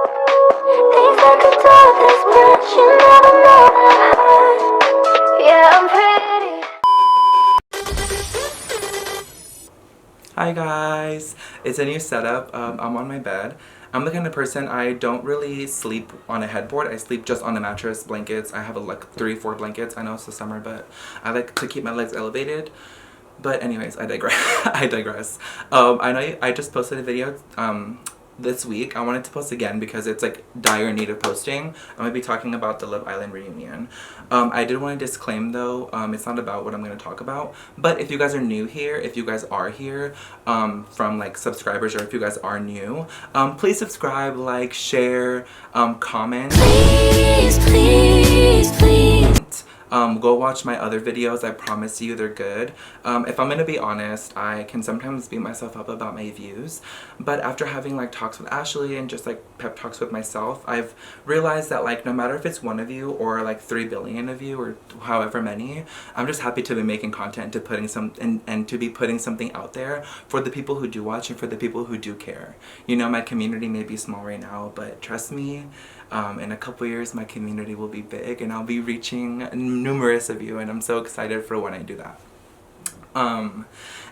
Things I could do this much, you never know that high. Yeah, I'm pretty. Hi guys, it's a new setup. I'm on my bed. I'm the kind of person, I don't really sleep on a headboard. I sleep just on a mattress, blankets. I have like 3-4 blankets. I know it's the summer, but I like to keep my legs elevated. But anyways, I digress. I digress. I know I just posted a video this week. I wanted to post again because it's like dire need of posting. I'm going to be talking about the Love Island reunion. I did want to disclaim though, it's not about what I'm going to talk about. But if you guys are new here, if you guys are here from like subscribers, or if you guys are new, please subscribe, like, share, comment. Please, please, please. Go watch my other videos. I promise you they're good. If I'm gonna be honest, I can sometimes beat myself up about my views, but after having like talks with Ashley and just like pep talks with myself, I've realized that like no matter if it's 1 of you or like 3 billion of you or however many, I'm just happy to be making content, to putting and to be putting something out there for the people who do watch and for the people who do care. You know, my community may be small right now, but trust me, in a couple years my community will be big and I'll be reaching numerous of you, and I'm so excited for when I do that.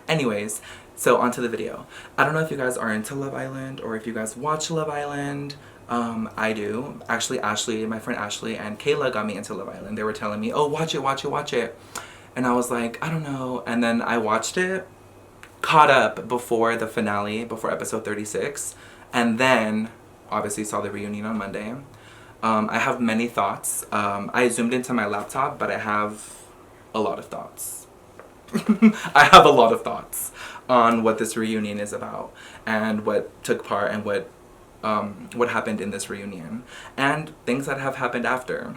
Anyways, so onto the video. I don't know if you guys are into Love Island or if you guys watch Love Island. I do. Actually, Ashley, my friend Ashley and Kayla got me into Love Island. They were telling me, oh, watch it, watch it, watch it. And I was like, I don't know. And then I watched it, caught up before the finale, before episode 36, and then obviously saw the reunion on Monday. I have many thoughts. I zoomed into my laptop, but I have a lot of thoughts. I have a lot of thoughts on what this reunion is about and what took part and what happened in this reunion and things that have happened after.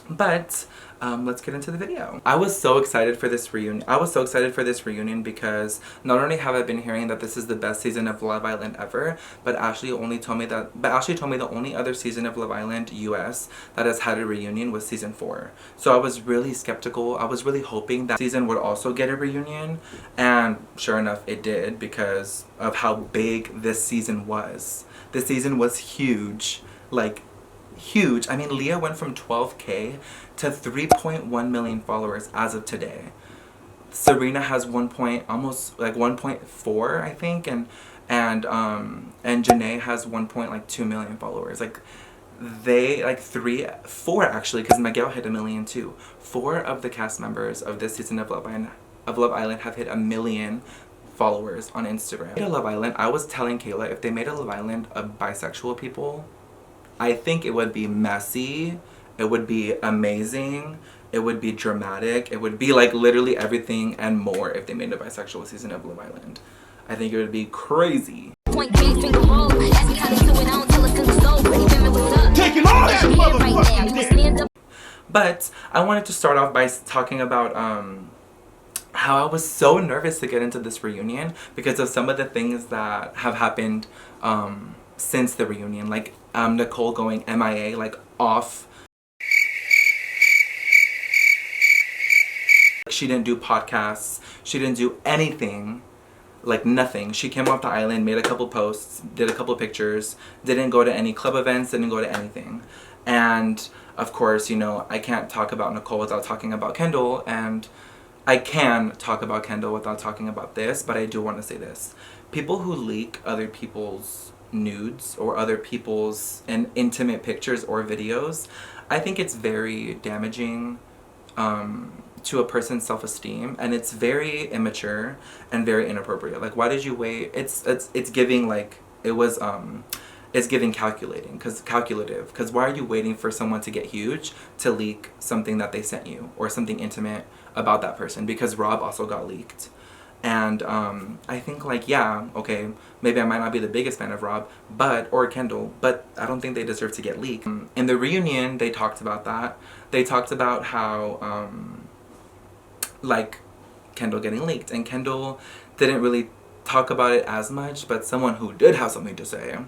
But let's get into the video. I was so excited for this reunion. Because not only have I been hearing that this is the best season of Love Island ever, but Ashley told me the only other season of Love Island US that has had a reunion was season 4. So I was really skeptical. I was really hoping that season would also get a reunion, and sure enough it did because of how big this season was. This season was huge. Like, huge. I mean, Leah went from 12K to 3.1 million followers as of today. Serena has almost 1.4, I think, and Janae has 1.2 million followers. Like, they like 4 actually, because Miguel hit 1 million too. 4 of the cast members of this season of Love Island have hit 1 million followers on Instagram. Love Island, I was telling Kayla, if they made a Love Island of bisexual people, I think it would be messy, it would be amazing, it would be dramatic, it would be like literally everything and more if they made a bisexual season of Love Island. I think it would be crazy. Take it on! But I wanted to start off by talking about how I was so nervous to get into this reunion because of some of the things that have happened since the reunion, like Nicole going MIA, like off. She didn't do podcasts, she didn't do anything, like nothing. She came off the island, made a couple posts, did a couple pictures, didn't go to any club events, didn't go to anything. And of course, you know, I can't talk about Nicole without talking about Kendall, and I can talk about Kendall without talking about this, but I do want to say this. People who leak other people's nudes or other people's intimate pictures or videos, I think it's very damaging to a person's self-esteem, and it's very immature and very inappropriate. Like, why did you wait? It's giving like it's giving calculative, because why are you waiting for someone to get huge to leak something that they sent you or something intimate about that person? Because Rob also got leaked. And I think, like, yeah, okay, maybe I might not be the biggest fan of Rob, or Kendall, but I don't think they deserve to get leaked. In the reunion, they talked about that. They talked about how, like, Kendall getting leaked. And Kendall didn't really talk about it as much, but someone who did have something to say.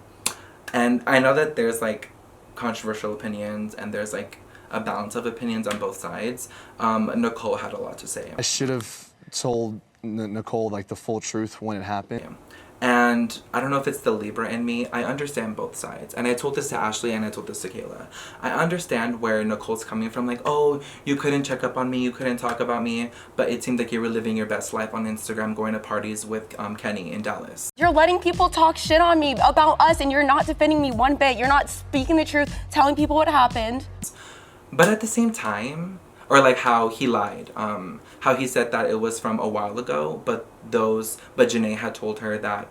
And I know that there's, like, controversial opinions, and there's, like, a balance of opinions on both sides. Nicole had a lot to say. I should have told Nicole like the full truth when it happened. And I don't know if it's the Libra in me. I understand both sides. And I told this to Ashley and I told this to Kayla. I understand where Nicole's coming from. Like, oh, you couldn't check up on me. You couldn't talk about me. But it seemed like you were living your best life on Instagram, going to parties with Kenny in Dallas. You're letting people talk shit on me about us, and you're not defending me one bit. You're not speaking the truth, telling people what happened. But at the same time, or like how he lied, how he said that it was from a while ago, but Janae had told her that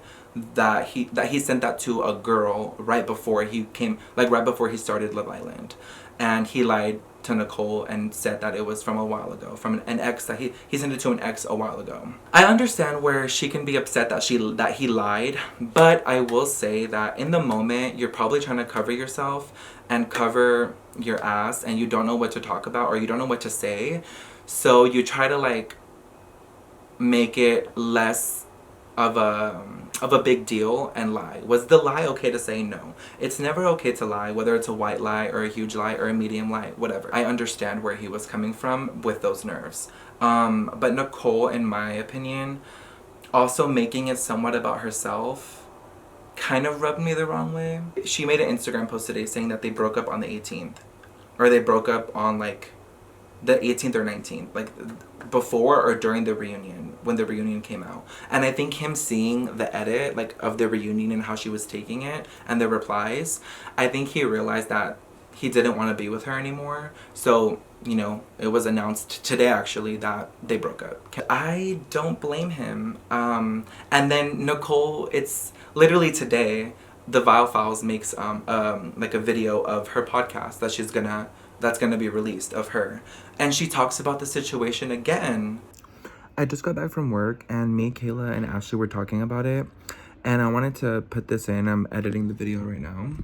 he sent that to a girl right before he came, like right before he started Love Island, and he lied to Nicole and said that it was from a while ago, from an ex, that he sent it to an ex a while ago. I understand where she can be upset that he lied, but I will say that in the moment you're probably trying to cover yourself and cover your ass, and you don't know what to talk about or you don't know what to say, so you try to like make it less of a big deal and lie. Was the lie okay to say? No. It's never okay to lie, whether it's a white lie or a huge lie or a medium lie, whatever. I understand where he was coming from with those nerves. But Nicole, in my opinion, also making it somewhat about herself kind of rubbed me the wrong way. She made an Instagram post today saying that they broke up on the 18th. Or they broke up on like the 18th or 19th, like before or during the reunion, when the reunion came out. And I think him seeing the edit like of the reunion and how she was taking it and the replies, I think he realized that he didn't want to be with her anymore. So, you know, it was announced today actually that they broke up. I don't blame him. And then Nicole, it's literally today, the Vile Files makes like a video of her podcast that's gonna be released of her, and she talks about the situation again. I just got back from work and me, Kayla, and Ashley were talking about it, and I wanted to put this in. I'm editing the video right now.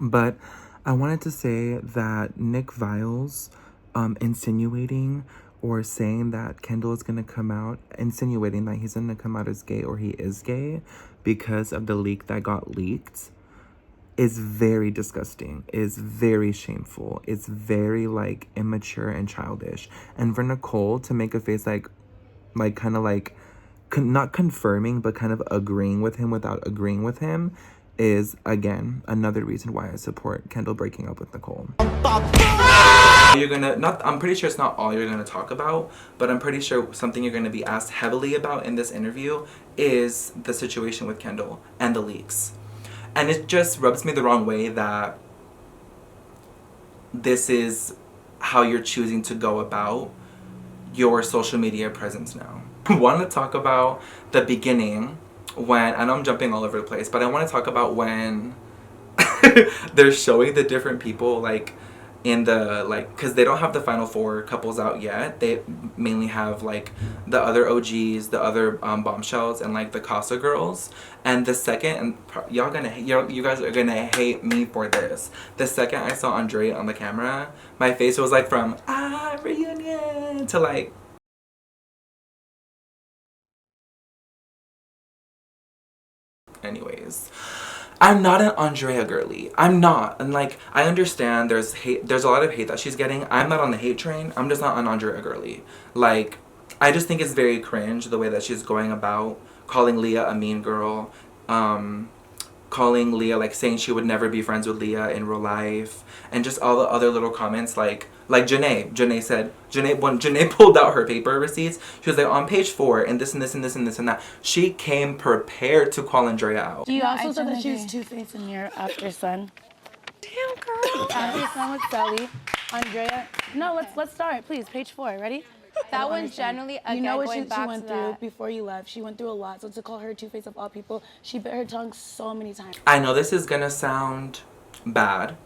But I wanted to say that Nick Viles insinuating or saying that Kendall is gonna come out, insinuating that he's gonna come out as gay or he is gay because of the leak that got leaked, is very disgusting, is very shameful, it's very like immature and childish. And for Nicole to make a face like kind of like not confirming but kind of agreeing with him without agreeing with him is again another reason why I support Kendall breaking up with Nicole. I'm pretty sure it's not all you're gonna talk about, but I'm pretty sure something you're gonna be asked heavily about in this interview is the situation with Kendall and the leaks. And it just rubs me the wrong way that this is how you're choosing to go about your social media presence now. I want to talk about the beginning when, I know I'm jumping all over the place, but I want to talk about when they're showing the different people like in the because they don't have the final 4 couples out yet. They mainly have like the other OGs, the other bombshells, and like the Casa girls. And the second, and you guys are gonna hate me for this, the second I saw Andrea on the camera, my face was like from reunion to like anyways. I'm not an Andrea girly. I'm not. And like, I understand there's a lot of hate that she's getting. I'm not on the hate train. I'm just not an Andrea girly. Like, I just think it's very cringe the way that she's going about calling Leah a mean girl, calling Leah, like saying she would never be friends with Leah in real life, and just all the other little comments like Janae said, when Janae pulled out her paper receipts, she was like, on page 4, and this and this and this and this and that. She came prepared to call Andrea out. You also said that she was two-faced in your after son. Damn, girl. After son with Sally. Andrea. No, let's start, please. Page 4. Ready? That one's generally, again, you know what she back went to through that. before you left. She went through a lot. So to call her two-faced of all people, she bit her tongue so many times. I know this is gonna sound bad,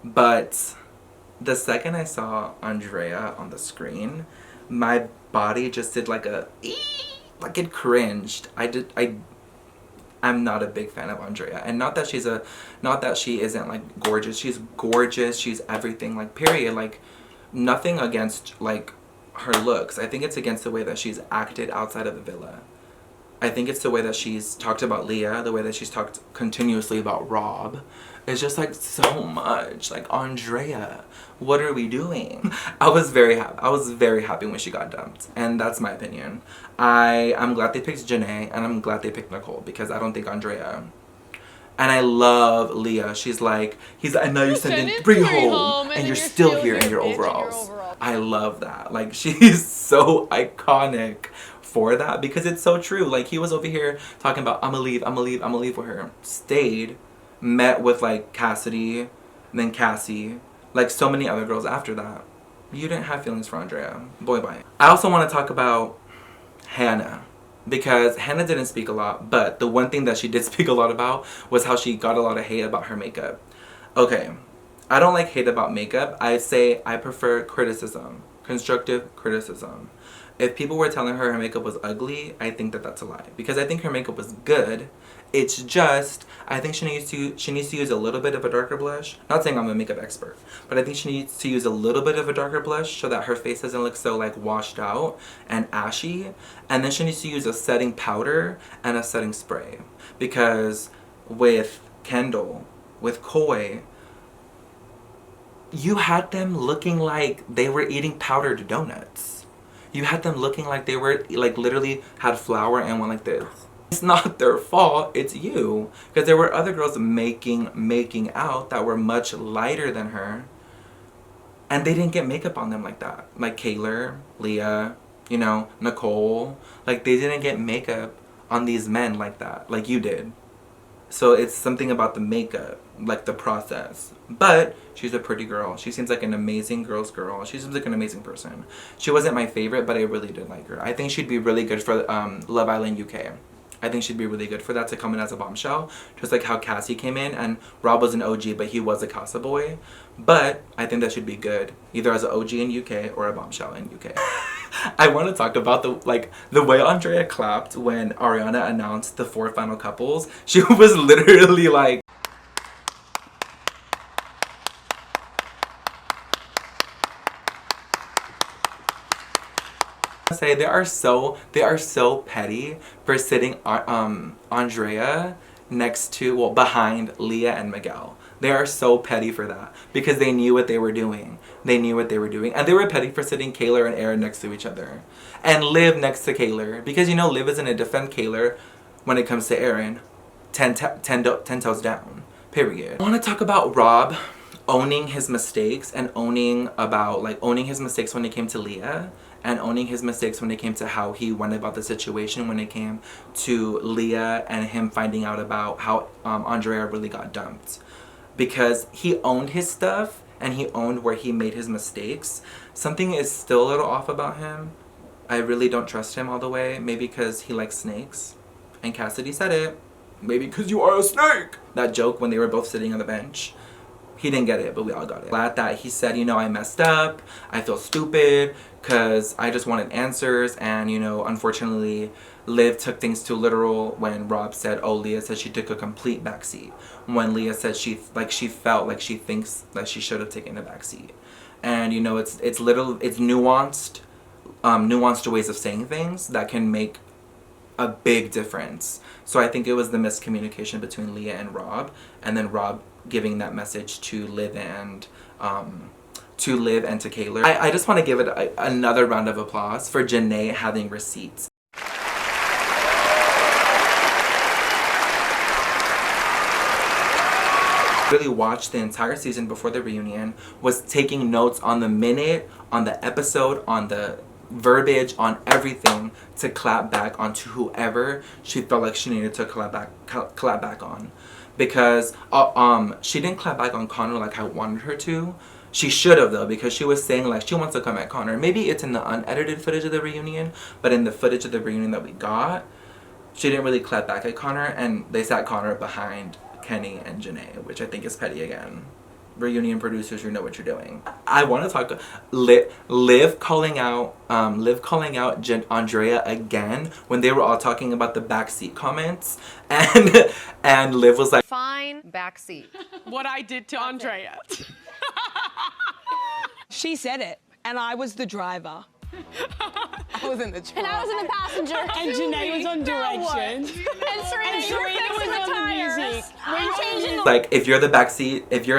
but the second I saw Andrea on the screen, my body just did like like it cringed. I'm not a big fan of Andrea, and not that she isn't like gorgeous. She's gorgeous. She's everything. Like period. Like nothing against like her looks. I think it's against the way that she's acted outside of the villa. I think it's the way that she's talked about Leah, the way that she's talked continuously about Rob. It's just like so much. Like, Andrea, what are we doing? I was very happy when she got dumped, and that's my opinion. I'm glad they picked Janae, and I'm glad they picked Nicole, because I don't think Andrea. And I love Leah. She's like, I know you're sending 3 home, and you're still here in your overalls. I love that. Like, she's so iconic for that, because it's so true. Like, he was over here talking about, I'ma leave with her. Stayed, met with like Cassidy, and then Cassie, like so many other girls after that. You didn't have feelings for Andrea. Boy, bye. I also want to talk about Hannah, because Hannah didn't speak a lot, but the one thing that she did speak a lot about was how she got a lot of hate about her makeup. Okay, I don't like hate about makeup. I say I prefer criticism, constructive criticism. If people were telling her makeup was ugly, I think that that's a lie, because I think her makeup was good. It's just, I think she needs to use a little bit of a darker blush. Not saying I'm a makeup expert, but I think she needs to use a little bit of a darker blush so that her face doesn't look so like washed out and ashy. And then she needs to use a setting powder and a setting spray, because with Kendall, with Coy, you had them looking like they were eating powdered donuts. You had them looking like they were like literally had flour and went like this. It's not their fault, it's you. Because there were other girls making out that were much lighter than her, and they didn't get makeup on them like that. Like Kayla, Leah, you know, Nicole. Like, they didn't get makeup on these men like that, like you did. So it's something about the makeup, like the process. But she's a pretty girl. She seems like an amazing girl's girl. She seems like an amazing person. She wasn't my favorite, but I really did like her. I think she'd be really good for Love Island UK. I think she'd be really good for that, to come in as a bombshell. Just like how Cassie came in, and Rob was an OG, but he was a Casa boy. But I think that should be good, either as an OG in UK or a bombshell in UK. I want to talk about the way Andrea clapped when Ariana announced the 4 final couples. She was literally like, say they are so petty for sitting Andrea next to, well, behind Leah and Miguel. They are so petty for that, because they knew what they were doing. They knew what they were doing. And they were petty for sitting Kayla and Aaron next to each other. And Liv next to Kayla, because you know Liv isn't to defend Kayla when it comes to Aaron. 10 toes down. Period. I want to talk about Rob owning his mistakes, and owning his mistakes when it came to Leah, and owning his mistakes when it came to how he went about the situation when it came to Leah and him finding out about how Andrea really got dumped. Because he owned his stuff, and he owned where he made his mistakes. Something is still a little off about him. I really don't trust him all the way. Maybe because he likes snakes. And Cassidy said it. Maybe because you are a snake. That joke when they were both sitting on the bench. He didn't get it, but we all got it. Glad that he said, you know, I messed up. I feel stupid because I just wanted answers. And, you know, unfortunately, Liv took things too literal when Rob said, oh, Leah said she took a complete backseat. When Leah said she felt like she thinks that she should have taken a backseat. And, you know, it's nuanced, nuanced ways of saying things that can make a big difference. So I think it was the miscommunication between Leah and Rob, and then Rob giving that message to Liv and to Kayla. I just want to give it another round of applause for Janae having receipts. Really watched the entire season before the reunion, was taking notes on the minute, on the episode, on the verbiage, on everything, to clap back onto whoever she felt like she needed to clap back on. Because she didn't clap back on Connor like I wanted her to. She should have, though, because she was saying like she wants to come at Connor. Maybe it's in the unedited footage of the reunion, but in the footage of the reunion that we got, she didn't really clap back at Connor, and they sat Connor behind Kenny and Janae, which I think is petty again. Reunion producers, you know what you're doing. I want to talk Liv calling out Andrea again when they were all talking about the backseat comments, and Liv was like, fine backseat. What I did to Andrea. She said it, and I was the driver. I was in the trunk. And I was in the passenger. And Janae was on directions. And Serena, you were Serena fixing was the on the tires. music. And changing the Like, if you're in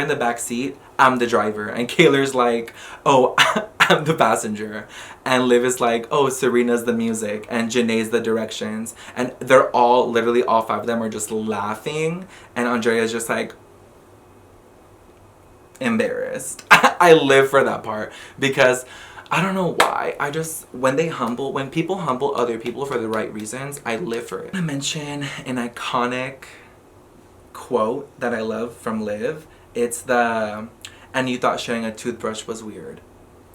the back seat, I'm the driver. And Kayla's like, oh, I'm the passenger. And Liv is like, oh, Serena's the music. And Janae's the directions. And they're all, literally all 5 of them are just laughing. And Andrea's just like, embarrassed. I live for that part. Because I don't know why. When people humble other people for the right reasons, I live for it. I mention an iconic quote that I love from Liv. It's and you thought sharing a toothbrush was weird.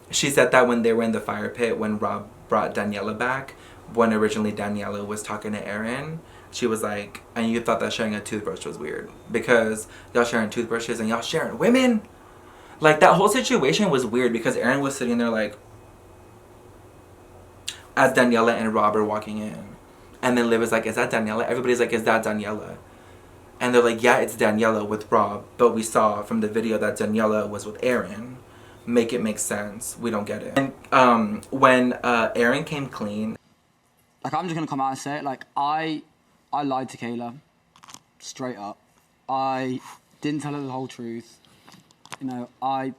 She said that when they were in the fire pit when Rob brought Daniela back, when originally Daniela was talking to Aaron. She was like, and you thought that sharing a toothbrush was weird because y'all sharing toothbrushes and y'all sharing women? Like, that whole situation was weird because Aaron was sitting there like, as Daniela and Rob are walking in. And then Liv is like, is that Daniela? Everybody's like, is that Daniela? And they're like, yeah, it's Daniela with Rob. But we saw from the video that Daniela was with Aaron. Make it make sense. We don't get it. And when Aaron came clean. Like, I'm just going to come out and say it. Like, I lied to Kayla. Straight up. I didn't tell her the whole truth. You know, I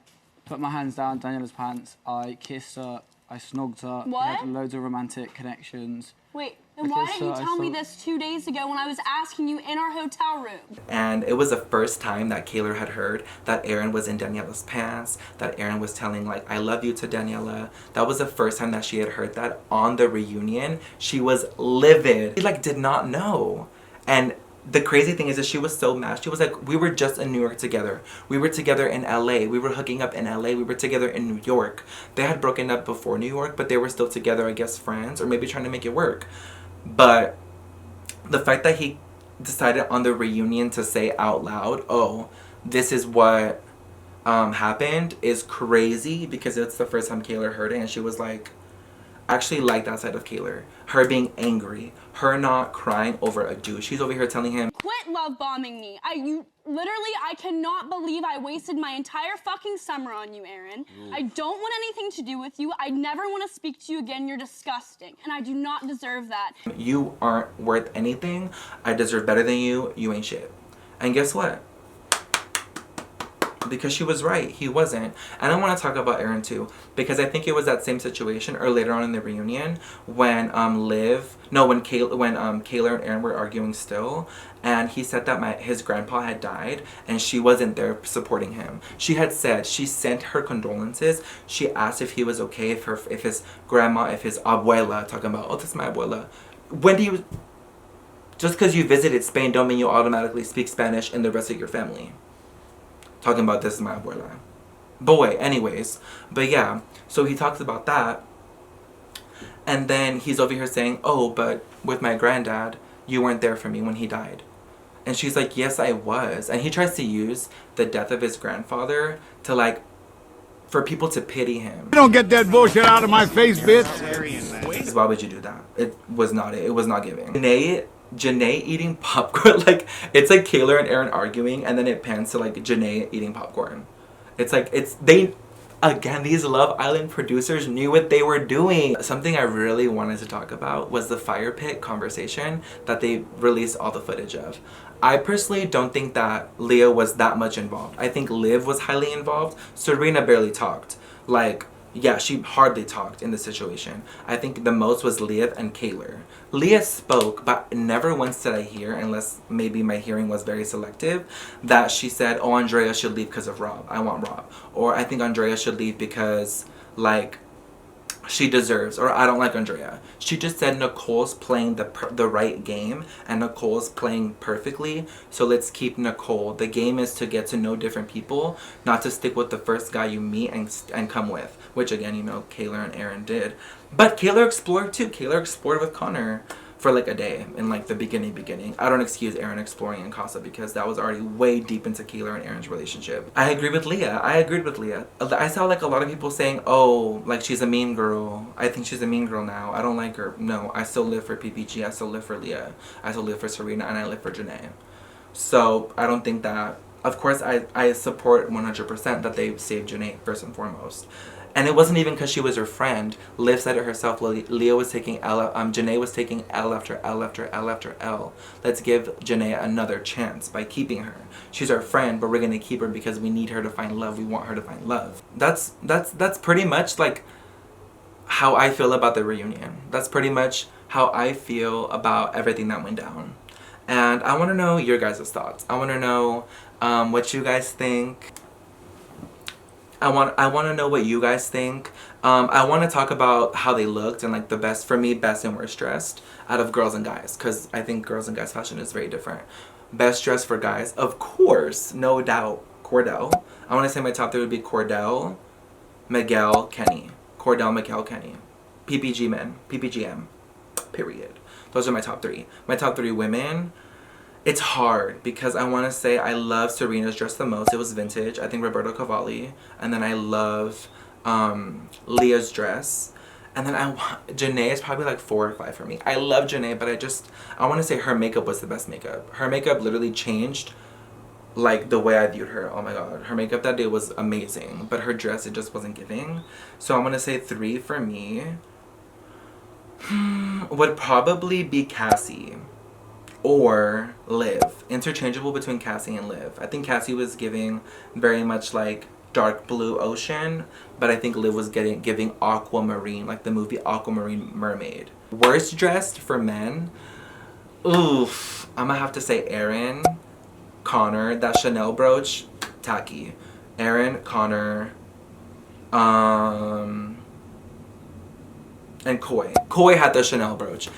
put my hands down Daniela's pants. I kissed her. I snogged her. What? We had loads of romantic connections. Wait, then why didn't you tell me this 2 days ago when I was asking you in our hotel room? And it was the first time that Kayla had heard that Aaron was in Daniela's pants, that Aaron was telling, like, I love you to Daniela. That was the first time that she had heard that on the reunion. She was livid. She, like, did not know. And the crazy thing is that she was so mad. She was like, we were just in New York together. We were together in LA. We were hooking up in LA. We were together in New York. They had broken up before New York, but they were still together, I guess, friends, or maybe trying to make it work. But the fact that he decided on the reunion to say out loud, oh, this is what happened, is crazy because it's the first time Kayla heard it, and she was like, actually like that side of Kayla. Her being angry. Her not crying over a dude. She's over here telling him, Quit love bombing me. I cannot believe I wasted my entire fucking summer on you, Aaron. I don't want anything to do with you. I never want to speak to you again. You're disgusting. And I do not deserve that. you aren't worth anything. I deserve better than you. You ain't shit. And guess what? Because she was right. He wasn't. And I want to talk about Aaron too. Because I think it was that same situation, or later on in the reunion, when Kayla and Aaron were arguing still, and he said that his grandpa had died, and she wasn't there supporting him. She had said, she sent her condolences. She asked if he was okay, if his grandma, if his abuela, talking about, oh, this is my abuela. Just because you visited Spain don't mean you automatically speak Spanish in the rest of your family. Talking about this is my abuela. Boy, anyways. But yeah, so he talks about that. And then he's over here saying, oh, but with my granddad, you weren't there for me when he died. And she's like, yes, I was. And he tries to use the death of his grandfather to, like, for people to pity him. You don't get that bullshit out of my face, bitch. Why would you do that? It was not giving. Janae eating popcorn, like, it's like Kayla and Aaron arguing, and then it pans to, like, Janae eating popcorn. It's like, again, these Love Island producers knew what they were doing. Something I really wanted to talk about was the fire pit conversation that they released all the footage of. I personally don't think that Leah was that much involved. I think Liv was highly involved. Serena barely talked. Like, yeah, she hardly talked in the situation. I think the most was Leah and Kayla. Leah spoke, but never once did I hear, unless maybe my hearing was very selective, that she said, oh, Andrea should leave because of Rob. I want Rob. Or I think Andrea should leave because, like, she deserves, or I don't like Andrea. She just said Nicole's playing the right game, and Nicole's playing perfectly, so let's keep Nicole. The game is to get to know different people, not to stick with the first guy you meet and come with, which again, you know, Kayla and Aaron did. But Kayla explored too. Kayla explored with Connor for like a day in like the beginning. I don't excuse Aaron exploring in Casa because that was already way deep into Kayla and Aaron's relationship. I agree with Leah. I saw like a lot of people saying, oh, like she's a mean girl. I think she's a mean girl now. I don't like her. No, I still live for PPG. I still live for Leah. I still live for Serena, and I live for Janae. So I don't think that, of course I support 100% that they saved Janae first and foremost. And it wasn't even because she was her friend. Liv said it herself. Leah was taking Janae was taking L after L after L after L. Let's give Janae another chance by keeping her. She's our friend, but we're gonna keep her because we need her to find love. We want her to find love. That's pretty much like how I feel about the reunion. That's pretty much how I feel about everything that went down. And I want to know your guys' thoughts. I want to know what you guys think. I want to know what you guys think. I want to talk about how they looked and like the best, for me, best and worst dressed out of girls and guys, because I think girls and guys fashion is very different. Best dressed for guys, of course, no doubt, Cordell. I want to say my top 3 would be Cordell, Miguel, Kenny. Cordell, Miguel, Kenny. PPG men, PPGM, period. Those are my top 3. My top 3 women. It's hard because I want to say I love Serena's dress the most. It was vintage. I think Roberto Cavalli. And then I love Leah's dress. And then Janae is probably like 4 or 5 for me. I love Janae, but I want to say her makeup was the best makeup. Her makeup literally changed like the way I viewed her. Oh my god. Her makeup that day was amazing. But her dress, it just wasn't giving. So I'm going to say 3 for me. Would probably be Cassie or Liv. Interchangeable between Cassie and Liv. I think Cassie was giving very much like dark blue ocean, but I think Liv was giving aquamarine, like the movie Aquamarine Mermaid. Worst dressed for men? Oof. I'm gonna have to say Aaron, Connor, that Chanel brooch, tacky. Aaron, Connor, and Coy. Coy had the Chanel brooch.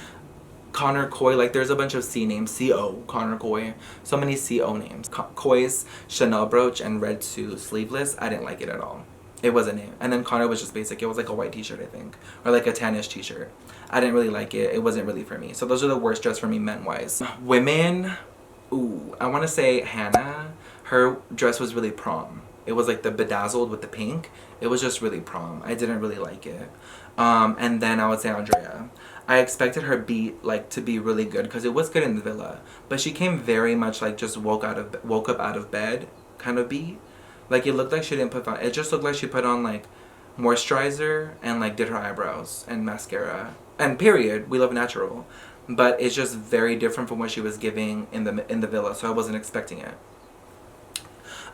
Connor, Coy, like there's a bunch of C names. C-O, Connor, Coy. So many C-O names. Coy's Chanel brooch and red suit sleeveless, I didn't like it at all. It wasn't it. And then Connor was just basic. It was like a white t-shirt, I think. Or like a tannish t-shirt. I didn't really like it. It wasn't really for me. So those are the worst dress for me men-wise. Women, ooh, I want to say Hannah. Her dress was really prom. It was like the bedazzled with the pink. It was just really prom. I didn't really like it. And then I would say Andrea. I expected her beat like to be really good because it was good in the villa, but she came very much like just woke up out of bed kind of beat. Like it looked like she didn't put on. It just looked like she put on like moisturizer and like did her eyebrows and mascara and period. We love natural, but it's just very different from what she was giving in the villa. So I wasn't expecting it.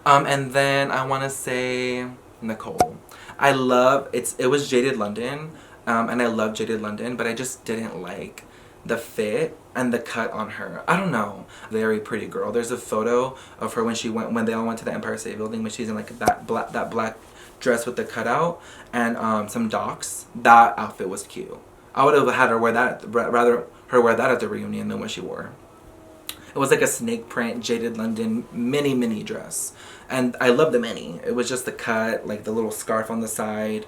And then I want to say Nicole. I love it was Jaded London. And I love Jaded London, but I just didn't like the fit and the cut on her. I don't know. Very pretty girl. There's a photo of her when they all went to the Empire State Building, when she's in like that black dress with the cutout and some docks. That outfit was cute. I would have had her wear that, rather her wear that at the reunion than what she wore. It was like a snake print Jaded London mini dress, and I love the mini. It was just the cut, like the little scarf on the side.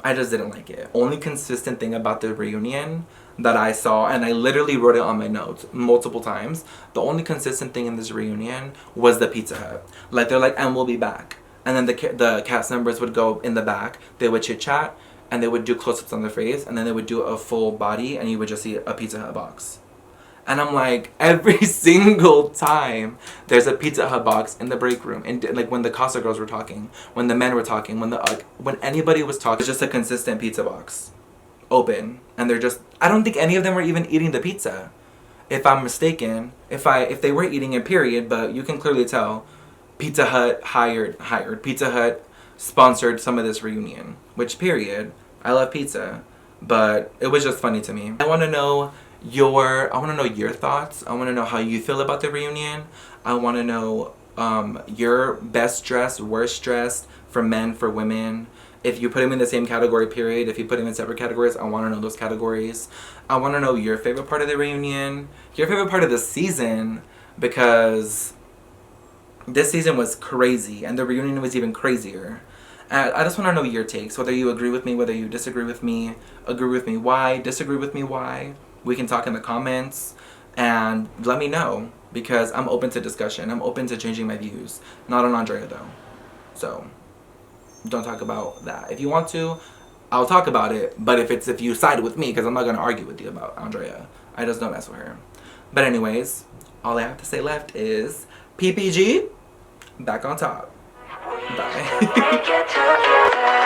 I just didn't like it. Only consistent thing about the reunion that I saw, and I literally wrote it on my notes multiple times, the only consistent thing in this reunion was the Pizza Hut. Like they're like, and we'll be back. And then the cast members would go in the back, they would chit chat, and they would do close-ups on their face, and then they would do a full body, and you would just see a Pizza Hut box. And I'm like, every single time there's a Pizza Hut box in the break room. And like when the Casa girls were talking, when the men were talking, when anybody was talking, it's just a consistent pizza box. Open. And they're just, I don't think any of them were even eating the pizza. If I'm mistaken, if they were eating it, period, but you can clearly tell Pizza Hut hired. Pizza Hut sponsored some of this reunion. Which, period, I love pizza. But it was just funny to me. I want to know your thoughts. I want to know how you feel about the reunion. I want to know your best dressed, worst dressed, for men, for women. If you put them in the same category, period. If you put them in separate categories, I want to know those categories. I want to know your favorite part of the reunion, your favorite part of the season, because this season was crazy and the reunion was even crazier. I just want to know your takes, whether you agree with me, whether you disagree with me, agree with me why, disagree with me why. We can talk in the comments and let me know, because I'm open to discussion. I'm open to changing my views. Not on Andrea though. So don't talk about that. If you want to, I'll talk about it, but if you side with me, because I'm not going to argue with you about Andrea. I just don't mess with her. But anyways, all I have to say left is PPG, back on top. Bye.